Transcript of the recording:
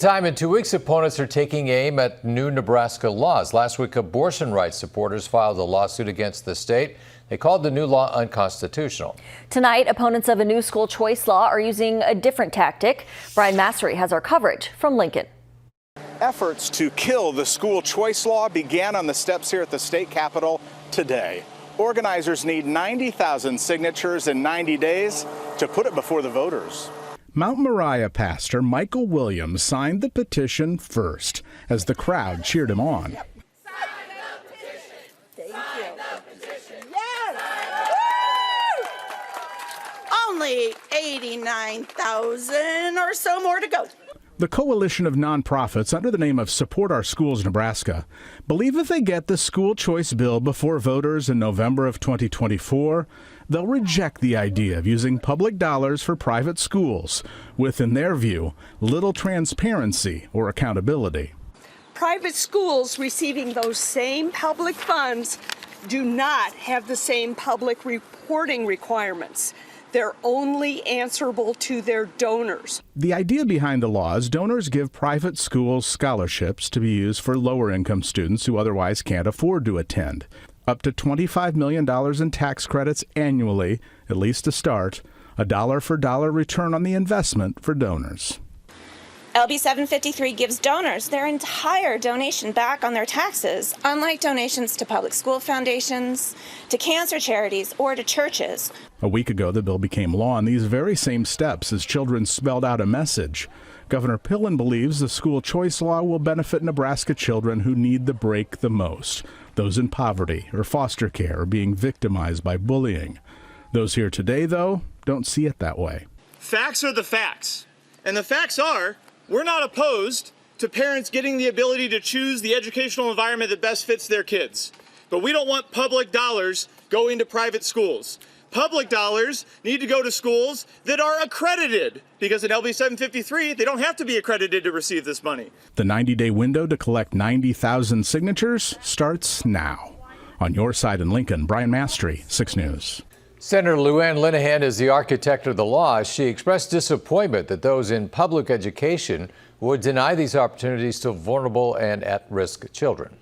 Time in 2 weeks, opponents are taking aim at new Nebraska laws. Last week, abortion rights supporters filed a lawsuit against the state. They called the new law unconstitutional. Tonight, opponents of a new school choice law are using a different tactic. Brian Massery has our coverage from Lincoln. Efforts to kill the school choice law began on the steps here at the state capitol today. Organizers need 90,000 signatures in 90 days to put it before the voters. Mount Moriah pastor Michael Williams signed the petition first as the crowd cheered him on. Only 89,000 or so more to go. The coalition of nonprofits under the name of Support Our Schools Nebraska believe if they get the school choice bill before voters in November of 2024, they'll reject the idea of using public dollars for private schools with, in their view, little transparency or accountability. Private schools receiving those same public funds do not have the same public reporting requirements. They're only answerable to their donors. The idea behind the law is donors give private schools scholarships to be used for lower-income students who otherwise can't afford to attend. Up to $25 million in tax credits annually, at least to start, a dollar-for-dollar return on the investment for donors. LB 753 gives donors their entire donation back on their taxes, unlike donations to public school foundations, to cancer charities, or to churches. A week ago, the bill became law on these very same steps as children spelled out a message. Governor Pillen believes the school choice law will benefit Nebraska children who need the break the most, those in poverty or foster care or being victimized by bullying. Those here today, though, don't see it that way. Facts are the facts, and the facts are we're not opposed to parents getting the ability to choose the educational environment that best fits their kids. But we don't want public dollars going to private schools. Public dollars need to go to schools that are accredited, because in LB 753, they don't have to be accredited to receive this money. The 90-day window to collect 90,000 signatures starts now. On your side in Lincoln, Brian Massery, 6 News. Senator Luann Linehan is the architect of the law. She expressed disappointment that those in public education would deny these opportunities to vulnerable and at-risk children.